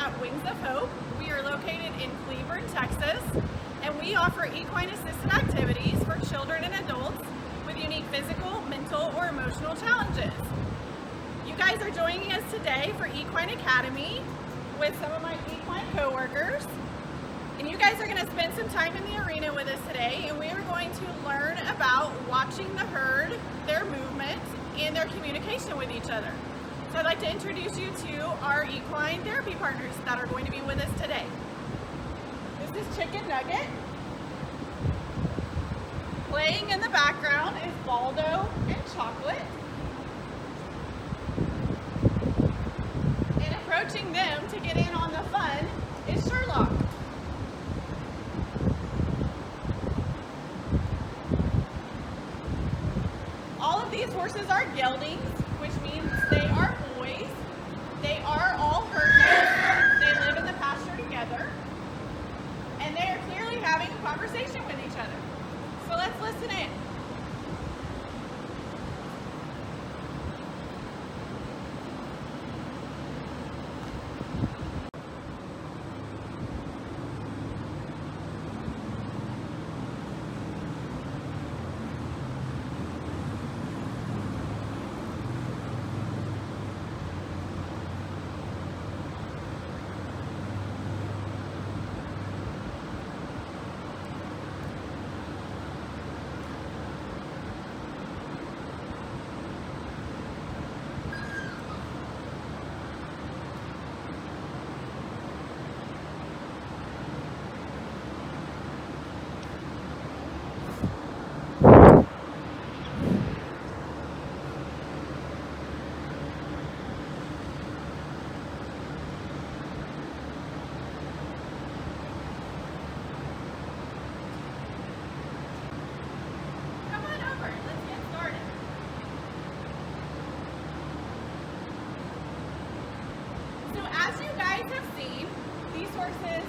at Wings of Hope. We are located in Cleburne, Texas, and we offer equine assisted activities for children and adults with unique physical, mental, or emotional challenges. You guys are joining us today for Equine Academy with some of my equine coworkers. And you guys are going to spend some time in the arena with us today, and we are going to learn about watching the herd, their movement, and their communication with each other. So I'd like to introduce you to our Equine Therapy Partners that are going to be with us today. This is Chicken Nugget. Playing in the background is Baldo and Chocolate. And approaching them to get in on the fun is Sherlock. All of these horses are geldings, which means they are boys. They are all herd. They live in the pasture together. And they are clearly having a conversation with each other. So let's listen in.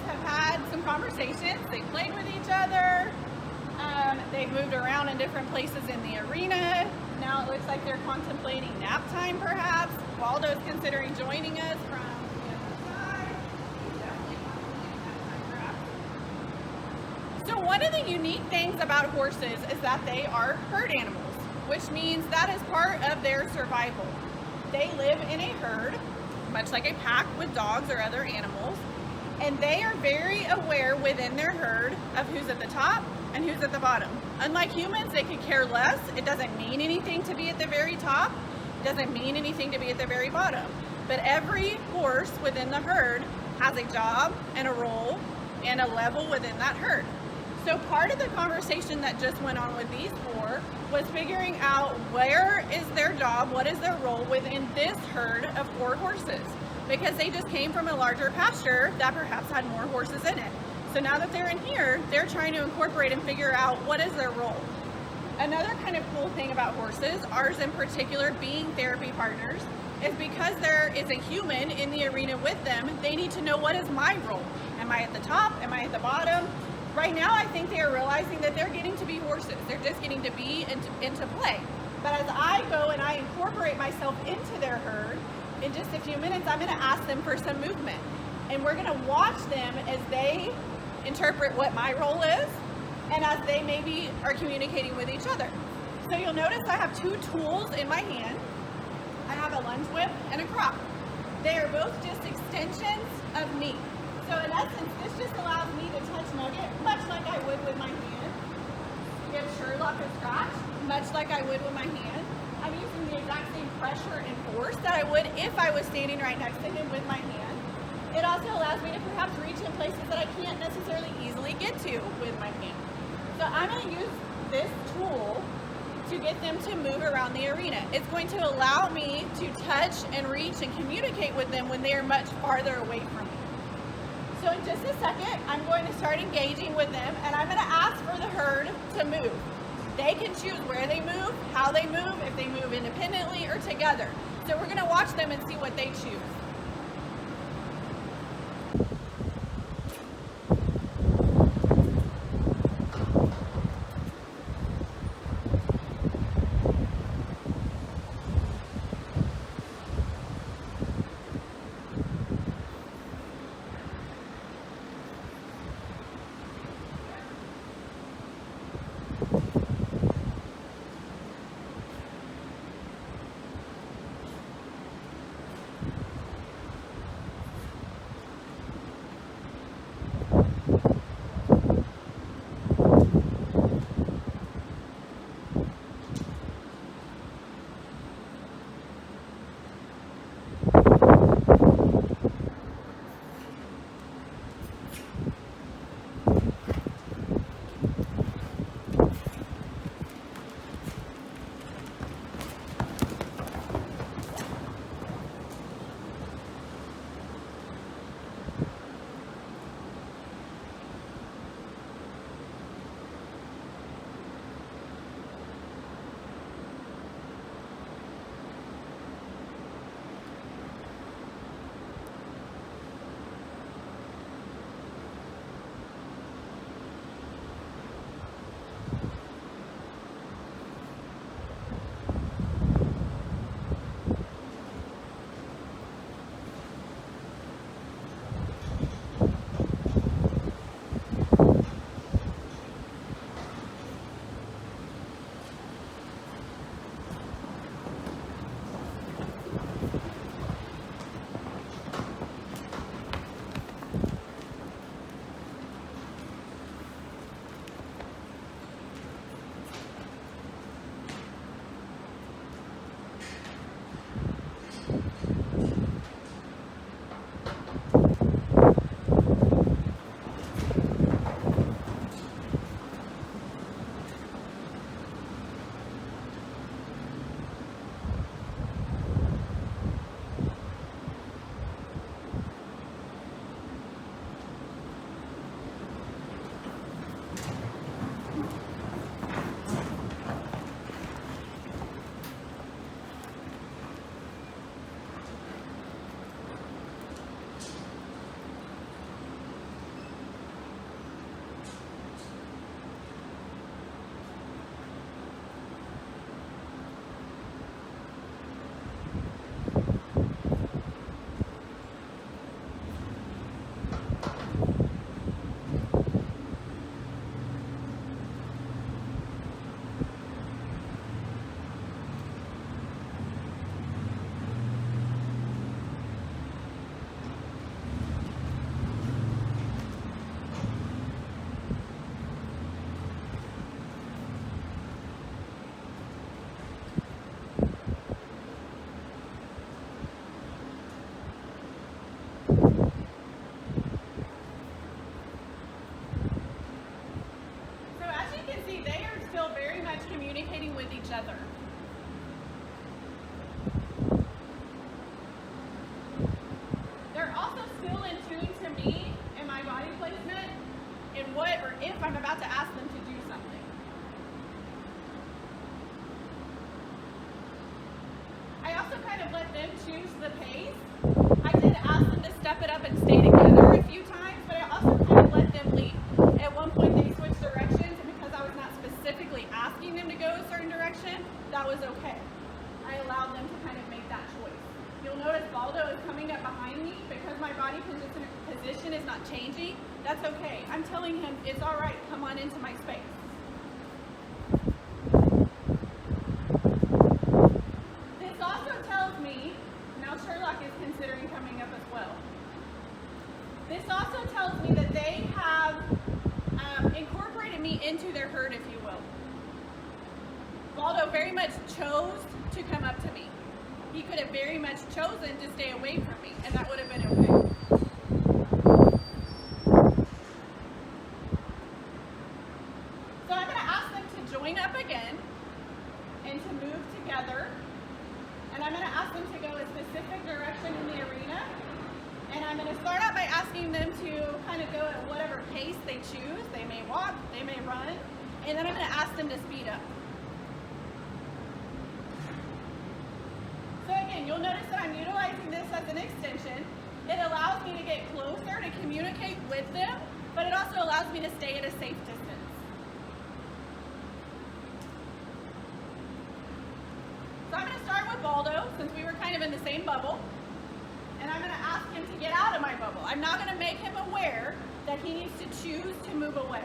Have had some conversations. They played with each other. They've moved around in different places in the arena. Now it looks like they're contemplating nap time, perhaps. Waldo's considering joining us from the other side. He's definitely contemplating nap time, perhaps. So one of the unique things about horses is that they are herd animals, which means that is part of their survival. They live in a herd, much like a pack with dogs or other animals. And they are very aware within their herd of who's at the top and who's at the bottom. Unlike humans, they could care less. It doesn't mean anything to be at the very top. It doesn't mean anything to be at the very bottom. But every horse within the herd has a job and a role and a level within that herd. So part of the conversation that just went on with these four was figuring out where is their job, what is their role within this herd of 4 horses. Because they just came from a larger pasture that perhaps had more horses in it. So now that they're in here, they're trying to incorporate and figure out what is their role. Another kind of cool thing about horses, ours in particular being therapy partners, is because there is a human in the arena with them, they need to know, what is my role? Am I at the top? Am I at the bottom? Right now, I think they are realizing that they're getting to be horses. They're just getting to be into play. But as I go and I incorporate myself into their herd, in just a few minutes, I'm going to ask them for some movement. And we're going to watch them as they interpret what my role is and as they maybe are communicating with each other. So you'll notice I have 2 tools in my hand. I have a lunge whip and a crop. They are both just extensions of me. So in essence, this just allows me to touch Nugget much like I would with my hand. Give Sherlock a scratch much like I would with my hand. I'm using the exact same pressure and force that I would if I was standing right next to him with my hand. It also allows me to perhaps reach in places that I can't necessarily easily get to with my hand. So I'm going to use this tool to get them to move around the arena. It's going to allow me to touch and reach and communicate with them when they are much farther away from me. So in just a second, I'm going to start engaging with them, and I'm going to ask for the herd to move. They can choose where they move, how they move, if they move independently or together. So we're going to watch them and see what they choose. with each other. They're also still in tune to me and my body placement and what or if I'm about to ask them to do something. I also kind of let them choose the pace. I did ask them to step it up and stay together a few times, but I also kind of let them lead. At one point they switched directions, and because I was not specifically asking them to go a certain direction, that was okay. I allowed them to kind of make that choice. You'll notice Baldo is coming up behind me because my body position is not changing. That's okay. I'm telling him it's all right. Come on into my space. This also tells me, now Sherlock is considering coming up as well. This also tells me that they have incorporated me into their herd, if you will. Baldo very much chose to come up to me. He could have very much chosen to stay away from me, and that would have been okay. So I'm going to ask them to join up again and to move together. And I'm going to ask them to go a specific direction in the arena. And I'm going to start out by asking them to kind of go at whatever pace they choose. They may walk, they may run. And then I'm going to ask them to speed up. So again, you'll notice that I'm utilizing this as an extension. It allows me to get closer to communicate with them, but it also allows me to stay at a safe distance. So I'm going to start with Baldo, since we were kind of in the same bubble. And I'm going to ask him to get out of my bubble. I'm not going to make him aware that he needs to choose to move away.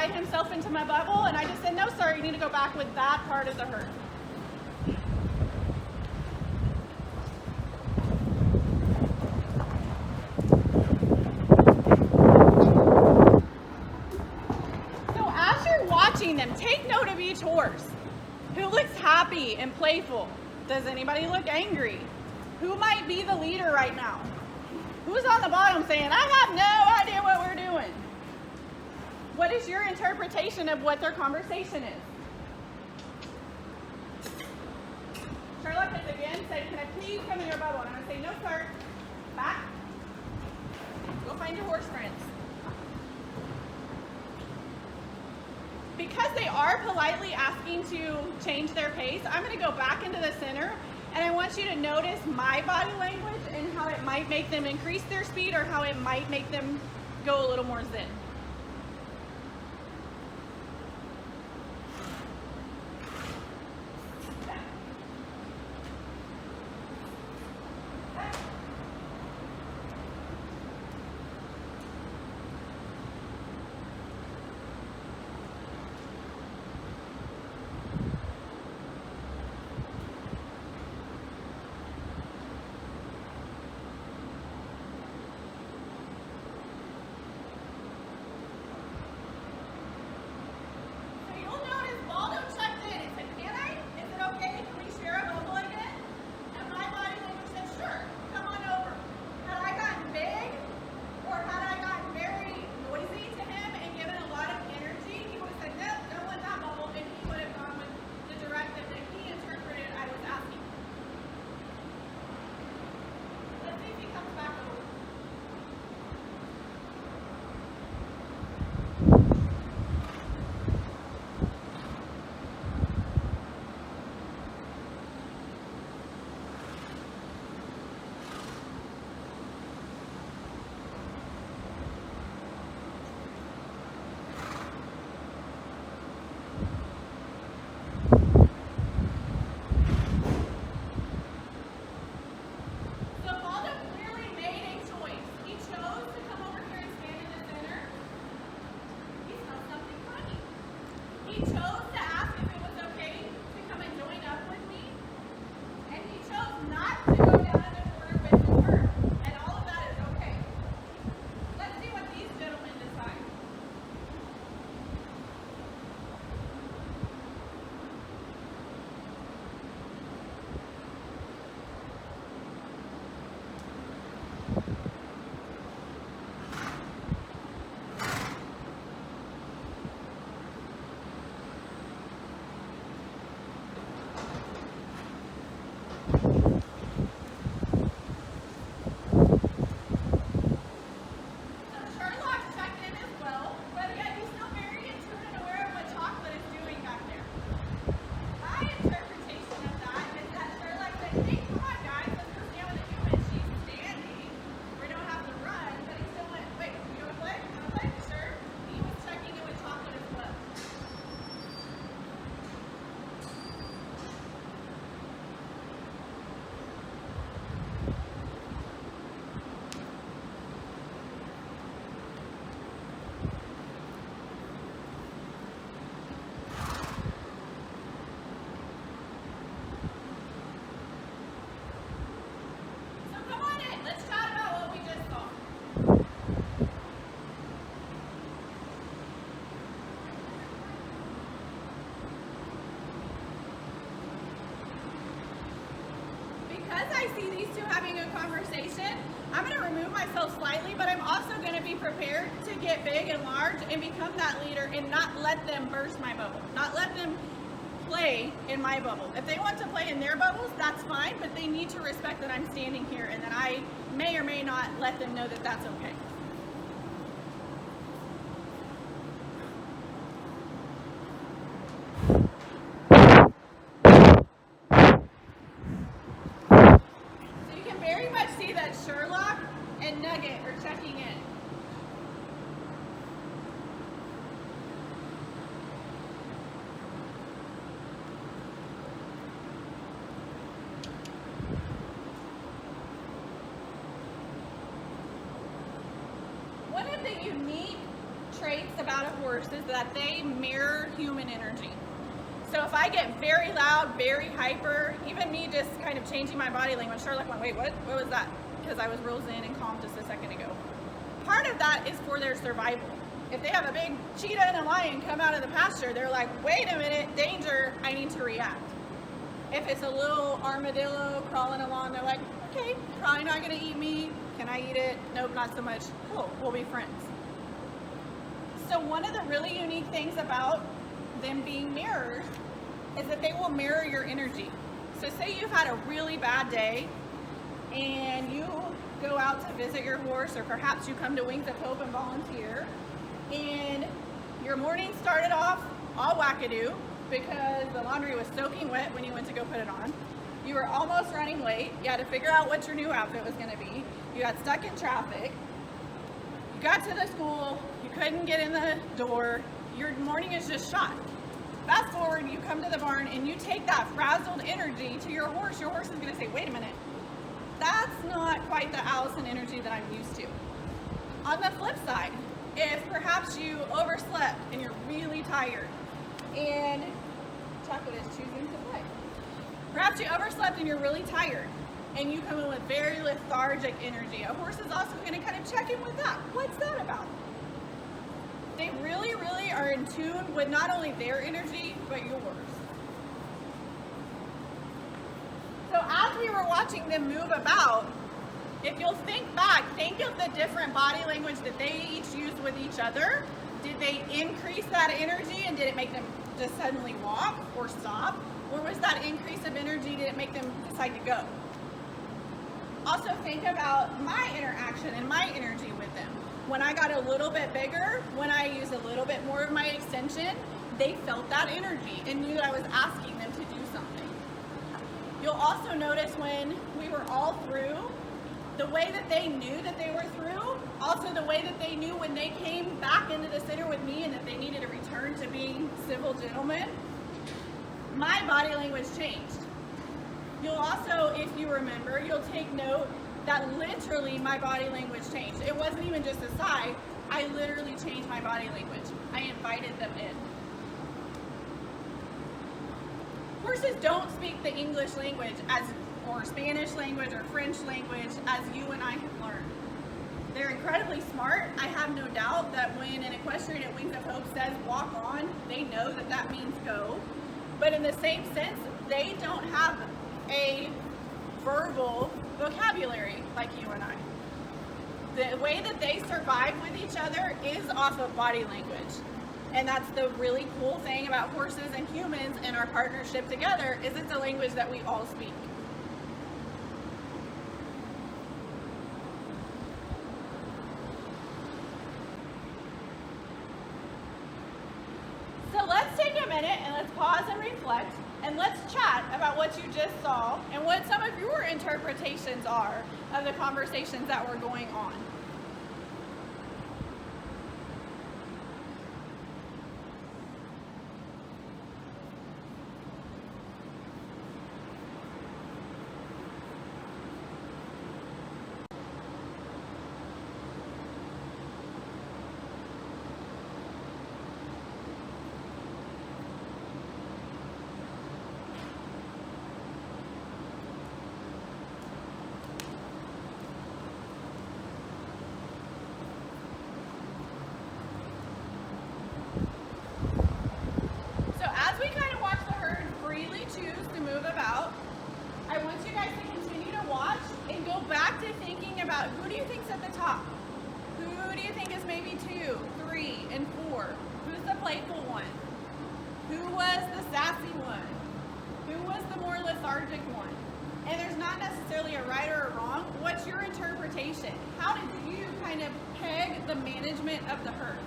Himself into my bubble, and I just said, no, sorry, you need to go back with that part of the herd. each horse? Who looks happy and playful? Does anybody look angry? Who might be the leader right now? Who's on the bottom saying, I have no idea what we're doing? What is your interpretation of what their conversation is? Sherlock has again said, can I please come in your bubble? And I'm going to say, no, sir. Back. Go find your horse friends. Because they are politely asking to change their pace, I'm going to go back into the center, and I want you to notice my body language and how it might make them increase their speed or how it might make them go a little more zen. I'm going to remove myself slightly, but I'm also going to be prepared to get big and large and become that leader and not let them burst my bubble, not let them play in my bubble. If they want to play in their bubbles, that's fine, but they need to respect that I'm standing here and that I may or may not let them know that that's okay. Sherlock and Nugget are checking in. One of the unique traits about a horse is that they mirror human energy. So if I get very loud, very hyper, even me just kind of changing my body language, Sherlock went, wait, what was that? Because I was real zen and calm just a second ago. Part of that is for their survival. If they have a big cheetah and a lion come out of the pasture, they're like, wait a minute, danger, I need to react. If it's a little armadillo crawling along, they're like, okay, probably not gonna eat me. Can I eat it? Nope, not so much. Cool, we'll be friends. So one of the really unique things about them being mirrors is that they will mirror your energy. So say you've had a really bad day and you go out to visit your horse, or perhaps you come to Wings of Hope and volunteer, and your morning started off all wackadoo because the laundry was soaking wet when you went to go put it on. You were almost running late. You had to figure out what your new outfit was going to be. You got stuck in traffic. You got to the school. You couldn't get in the door. Your morning is just shot. Fast forward, you come to the barn and you take that frazzled energy to your horse. Your horse is going to say, wait a minute. That's not quite the Allison energy that I'm used to. On the flip side, if perhaps you overslept and you're really tired and Chocolate is choosing to play. Perhaps you overslept and you're really tired and you come in with very lethargic energy. A horse is also going to kind of check in with that. What's that about? They really, really are in tune with not only their energy, but yours. So as we were watching them move about, if you'll think back, think of the different body language that they each used with each other. Did they increase that energy and did it make them just suddenly walk or stop? Or was that increase of energy, did it make them decide to go? Also think about my interaction and my energy with them. When I got a little bit bigger, when I used a little bit more of my extension, they felt that energy and knew that I was asking them to do something. You'll also notice when we were all through, the way that they knew that they were through, also the way that they knew when they came back into the center with me and that they needed to return to being civil gentlemen, my body language changed. You'll also, if you remember, you'll take note that literally my body language changed. It wasn't even just a sigh, I literally changed my body language. I invited them in. Horses don't speak the English language or Spanish language or French language as you and I have learned. They're incredibly smart. I have no doubt that when an equestrian at Wings of Hope says walk on, they know that that means go. But in the same sense, they don't have a verbal vocabulary like you and I. The way that they survive with each other is off of body language. And that's the really cool thing about horses and humans and our partnership together is it's a language that we all speak. So let's take a minute and let's pause and reflect and let's chat about what you just saw and what some of your interpretations are of the conversations that were going on. Who do you think's at the top? Who do you think is maybe 2, 3, and 4? Who's the playful one? Who was the sassy one? Who was the more lethargic one? And there's not necessarily a right or a wrong. What's your interpretation? How did you kind of peg the management of the herd?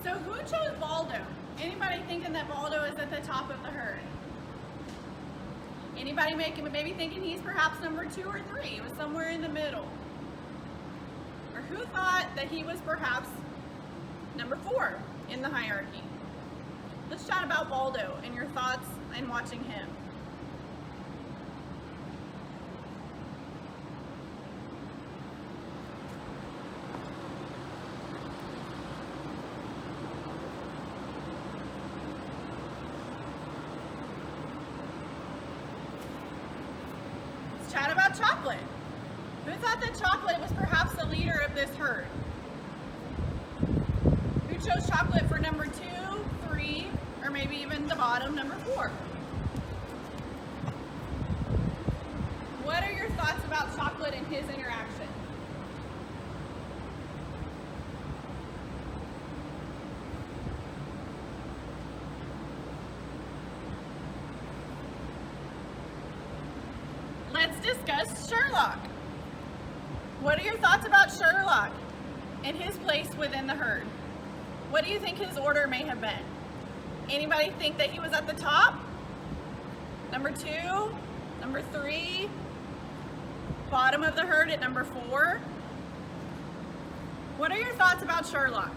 So who chose Baldo? Anybody thinking that Baldo is at the top of the herd? Anybody maybe thinking he's perhaps number 2 or 3? He was somewhere in the middle. Or who thought that he was perhaps number 4 in the hierarchy? Let's chat about Baldo and your thoughts in watching him. Let's chat about Chocolate. Who thought that Chocolate was perhaps the leader of this herd? Who chose Chocolate for number 2, 3, or maybe even the bottom, number 4? What are your thoughts about Chocolate and his interaction? Let's discuss Sherlock. What are your thoughts about Sherlock and his place within the herd? What do you think his order may have been? Anybody think that he was at the top? Number 2, number 3, bottom of the herd at number 4? What are your thoughts about Sherlock?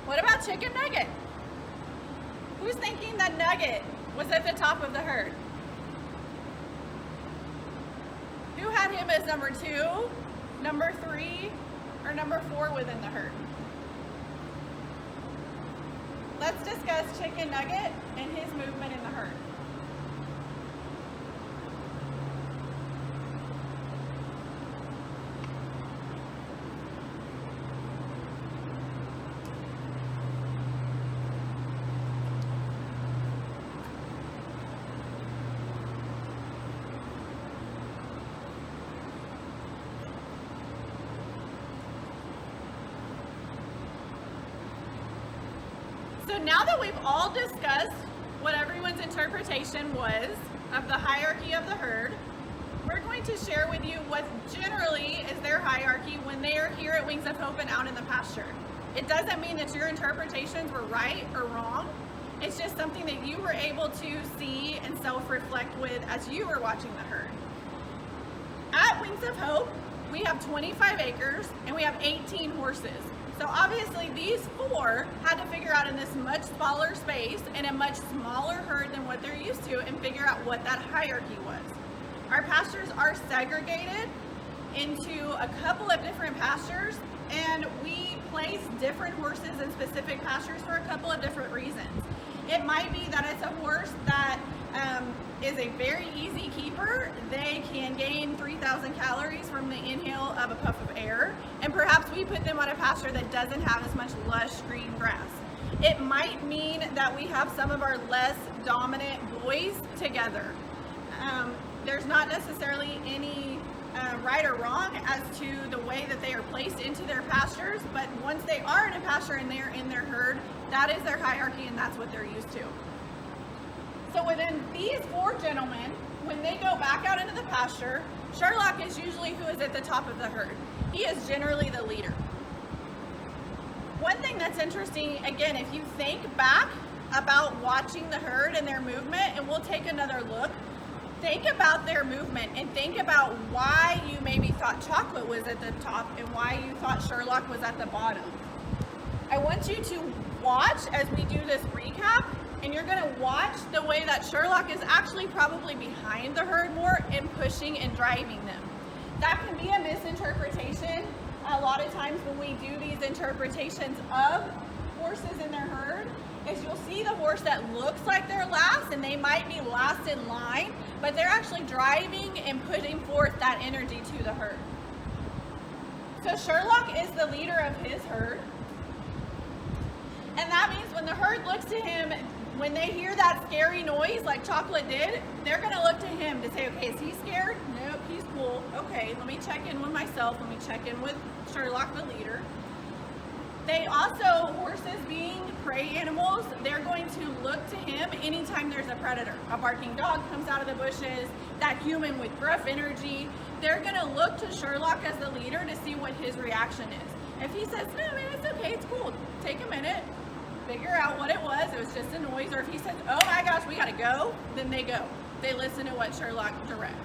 What about Chicken Nugget? Who's thinking that Nugget was at the top of the herd? Who had him as number 2, number 3, or number 4 within the herd? Let's discuss Chicken Nugget and his movement in the herd. So now that we've all discussed what everyone's interpretation was of the hierarchy of the herd, we're going to share with you what generally is their hierarchy when they are here at Wings of Hope and out in the pasture. It doesn't mean that your interpretations were right or wrong. It's just something that you were able to see and self-reflect with as you were watching the herd. At Wings of Hope, we have 25 acres and we have 18 horses. So obviously these 4 had to figure out in this much smaller space and a much smaller herd than what they're used to and figure out what that hierarchy was. Our pastures are segregated into a couple of different pastures, and we place different horses in specific pastures for a couple of different reasons. It might be that it's a horse that is a very easy keeper. They can gain 3,000 calories from the inhale of a puff of air, and perhaps we put them on a pasture that doesn't have as much lush green grass. It might mean that we have some of our less dominant boys together. There's not necessarily any right or wrong as to the way that they are placed into their pastures, but once they are in a pasture and they're in their herd, that is their hierarchy and that's what they're used to. So within these 4 gentlemen, when they go back out into the pasture, Sherlock is usually who is at the top of the herd. He is generally the leader. One thing that's interesting, again, if you think back about watching the herd and their movement, and we'll take another look, think about their movement and think about why you maybe thought Chocolate was at the top and why you thought Sherlock was at the bottom. I want you to watch as we do this recap, and you're going to watch the way that Sherlock is actually probably behind the herd more and pushing and driving them. That can be a misinterpretation. A lot of times when we do these interpretations of horses in their herd, is you'll see the horse that looks like they're last, and they might be last in line, but they're actually driving and putting forth that energy to the herd. So Sherlock is the leader of his herd, and that means when the herd looks to him, when they hear that scary noise like Chocolate did, they're going to look to him to say, okay, is he scared? Nope, he's cool. Okay, let me check in with myself. Let me check in with Sherlock, the leader. They also, horses being prey animals, they're going to look to him anytime there's a predator. A barking dog comes out of the bushes, that human with gruff energy, they're going to look to Sherlock as the leader to see what his reaction is. If he says, no man, it's okay, it's cool, take a minute, figure out what it was just a noise, or if he says, oh my gosh, we gotta go, then they go. They listen to what Sherlock directs.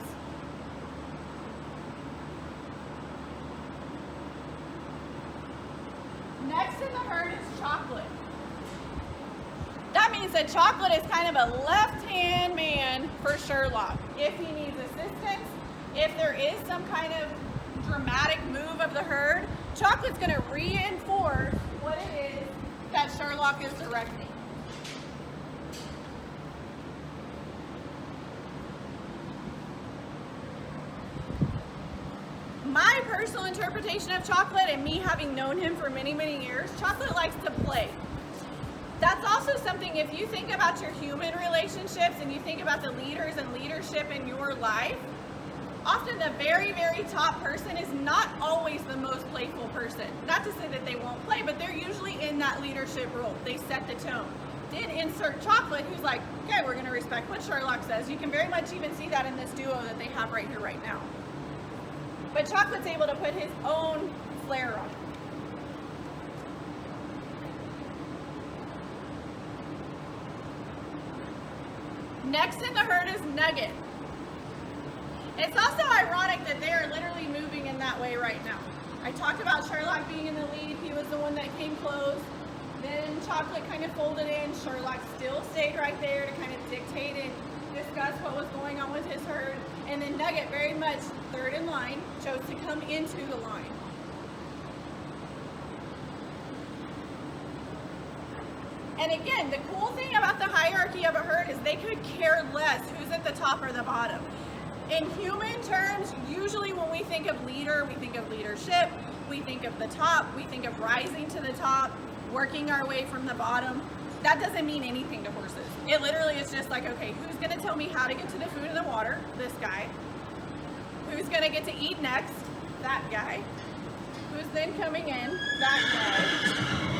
Next in the herd is Chocolate. That means that Chocolate is kind of a left-hand man for Sherlock. If he needs assistance, if there is some kind of dramatic move of the herd, Chocolate's going to reinforce what it is that Sherlock is directing. My personal interpretation of Chocolate, and me having known him for many, many years, Chocolate likes to play. That's also something, if you think about your human relationships and you think about the leaders and leadership in your life, often the very, very top person is not always the most playful person. Not to say that they won't play, but they're usually in that leadership role. They set the tone. Then insert Chocolate, who's like, okay, we're going to respect what Sherlock says. You can very much even see that in this duo that they have right here, right now. But Chocolate's able to put his own flair on it. Next in the herd is Nugget. It's also ironic that they are literally moving in that way right now. I talked about Sherlock being in the lead. He was the one that came close. Then Chocolate kind of folded in. Sherlock still stayed right there to kind of dictate and discuss what was going on with his herd. And then Nugget, very much third in line, chose to come into the line. And again, the cool thing about the hierarchy of a herd is they could care less who's at the top or the bottom. In human terms, usually when we think of leader, we think of leadership, we think of the top, we think of rising to the top, working our way from the bottom. That doesn't mean anything to horses. It literally is just like, okay, who's going to tell me how to get to the food and the water? This guy. Who's going to get to eat next? That guy. Who's then coming in? That guy.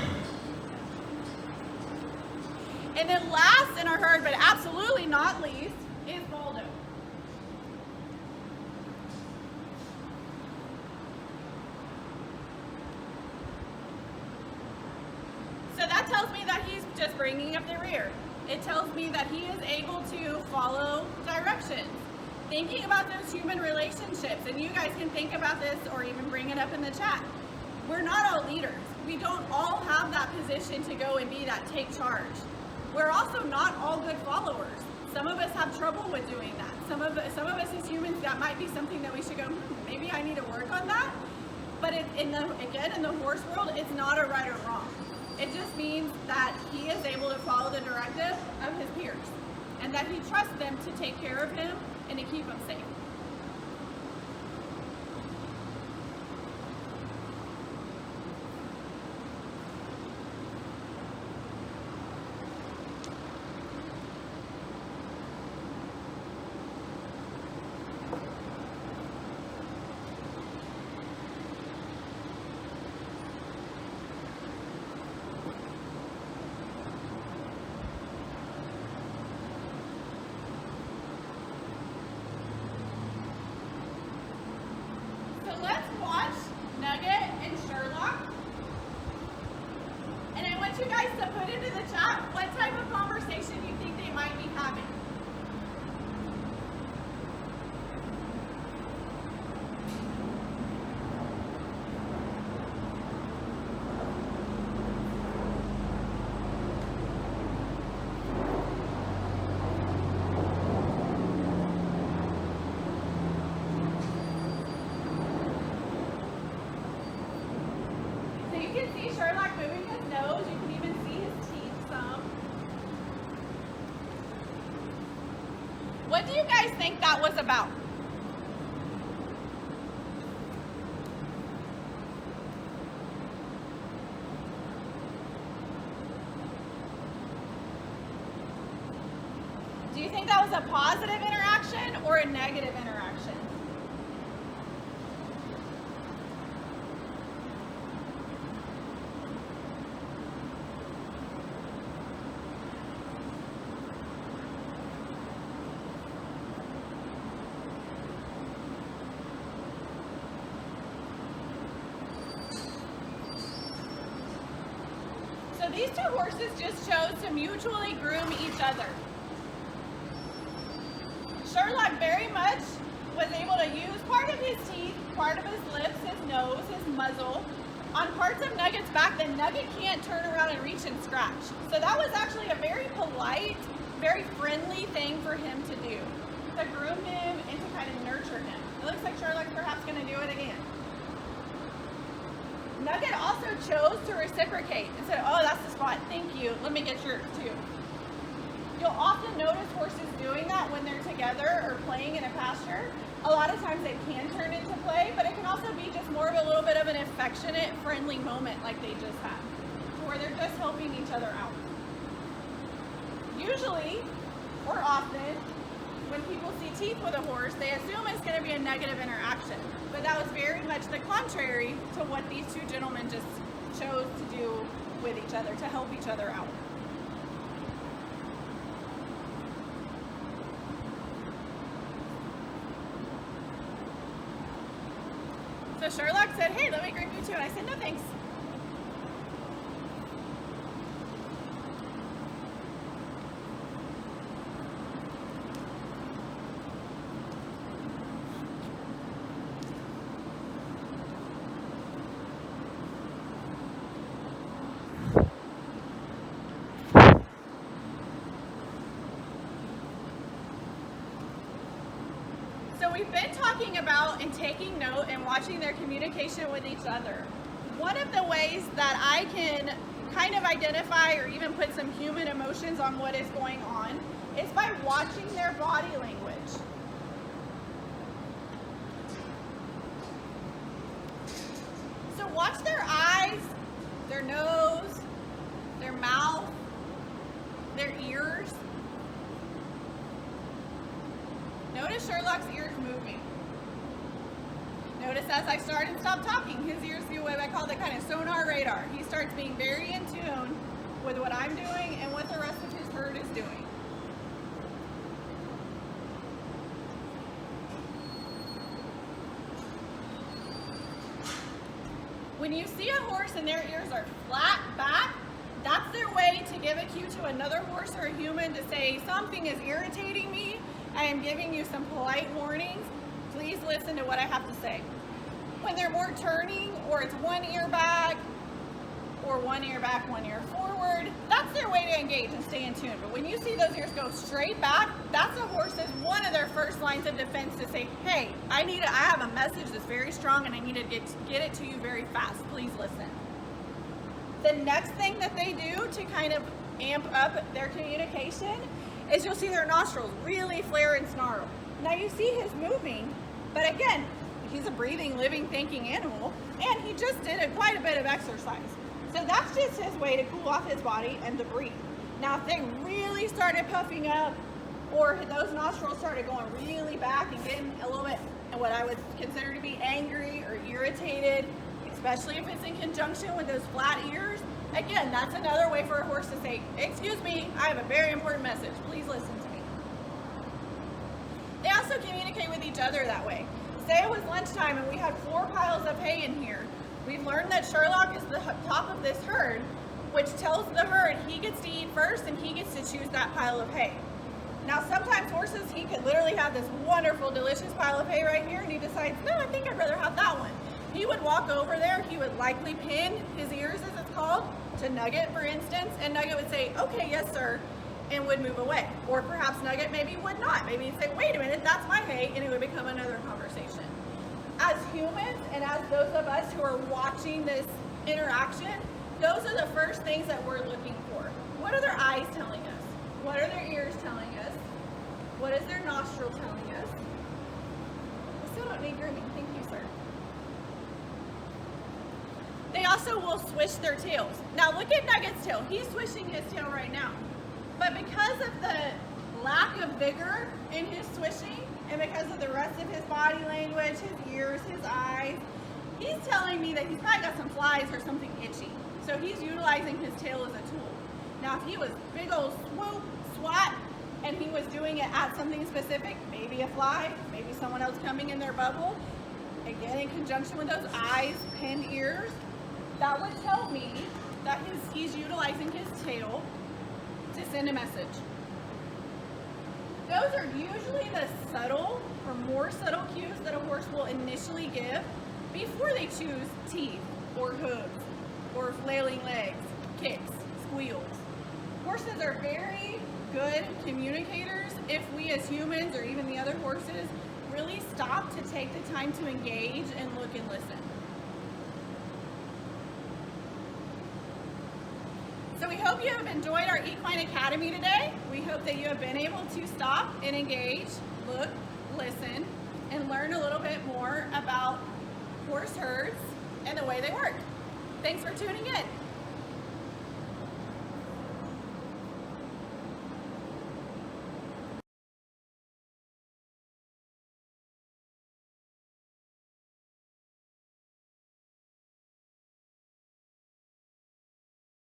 And then last in our herd, but absolutely not least, is Baldo. So that tells me that he's just bringing up the rear. It tells me that he is able to follow directions. Thinking about those human relationships, and you guys can think about this or even bring it up in the chat. We're not all leaders. We don't all have that position to go and be that take charge. We're also not all good followers. Some of us have trouble with doing that. Some of us as humans, that might be something that we should go, maybe I need to work on that. But in the horse world, it's not a right or wrong. It just means that he is able to follow the directive of his peers and that he trusts them to take care of him and to keep him safe. Let's watch Nugget and Sherlock. And I want you guys to put into the chat what type of conversation you think they might be having. You can see Sherlock moving his nose. You can even see his teeth some. What do you guys think that was about? Do you think that was a positive interaction or a negative interaction? these two horses just chose to mutually groom each other. Sherlock very much was able to use part of his teeth, part of his lips, his nose, his muzzle, on parts of Nugget's back that Nugget can't turn around and reach and scratch. So that was actually a very polite, very friendly thing for him to do, to groom him and to kind of nurture him. It looks like Sherlock's perhaps going to do it again. Nugget also chose to reciprocate and said, oh, that's the spot, thank you, let me get yours too. You'll often notice horses doing that when they're together or playing in a pasture. A lot of times they can turn into play, but it can also be just more of a little bit of an affectionate, friendly moment like they just had, where they're just helping each other out. Usually, or often, when people see teeth with a horse, they assume it's going to be a negative interaction. But that was very much the contrary to what these two gentlemen just chose to do with each other, to help each other out. So Sherlock said, hey, let me groom you too. And I said, no thanks. So we've been talking about and taking note and watching their communication with each other. One of the ways that I can kind of identify or even put some human emotions on what is going on is by watching their body language. So watch their eyes, their nose, their mouth, their ears. Notice Sherlock's ears moving. Notice as I start and stop talking, his ears do what I call the kind of sonar radar. He starts being very in tune with what I'm doing and what the rest of his herd is doing. When you see a horse and their ears are flat back, that's their way to give a cue to another horse or a human to say, something is irritating me. I am giving you some polite warnings. Please listen to what I have to say. When they're more turning, or it's one ear back, or one ear back, one ear forward, that's their way to engage and stay in tune. But when you see those ears go straight back, that's a horse's one of their first lines of defense to say, hey, I have a message that's very strong and I need to get it to you very fast. Please listen. The next thing that they do to kind of amp up their communication is you'll see their nostrils really flare and snarl. Now you see his moving, but again, he's a breathing, living, thinking animal, and he just did quite a bit of exercise. So that's just his way to cool off his body and to breathe. Now if they really started puffing up, or those nostrils started going really back and getting a little bit what I would consider to be angry or irritated, especially if it's in conjunction with those flat ears, again, that's another way for a horse to say, excuse me, I have a very important message. Please listen to me. They also communicate with each other that way. Say it was lunchtime and we had 4 piles of hay in here. We've learned that Sherlock is the top of this herd, which tells the herd he gets to eat first and he gets to choose that pile of hay. Now sometimes horses, he could literally have this wonderful, delicious pile of hay right here and he decides, no, I think I'd rather have that one. He would walk over there, he would likely pin his ears, as it's called, to Nugget, for instance, and Nugget would say, okay, yes, sir, and would move away. Or perhaps Nugget maybe would not. Maybe he'd say, wait a minute, that's my hay, and it would become another conversation. As humans, and as those of us who are watching this interaction, those are the first things that we're looking for. What are their eyes telling us? What are their ears telling us? What is their nostril telling us? I still don't need grooming. Thank you, sir. They also will swish their tails. Now look at Nugget's tail. He's swishing his tail right now. But because of the lack of vigor in his swishing, and because of the rest of his body language, his ears, his eyes, he's telling me that he's probably got some flies or something itchy. So he's utilizing his tail as a tool. Now if he was big old swoop, swat, and he was doing it at something specific, maybe a fly, maybe someone else coming in their bubble, again in conjunction with those eyes, pinned ears, that would tell me that he's utilizing his tail to send a message. Those are usually the subtle or more subtle cues that a horse will initially give before they choose teeth or hooves or flailing legs, kicks, squeals. Horses are very good communicators if we as humans or even the other horses really stop to take the time to engage and look and listen. So we hope you have enjoyed our Equine Academy today. We hope that you have been able to stop and engage, look, listen, and learn a little bit more about horse herds and the way they work. Thanks for tuning in.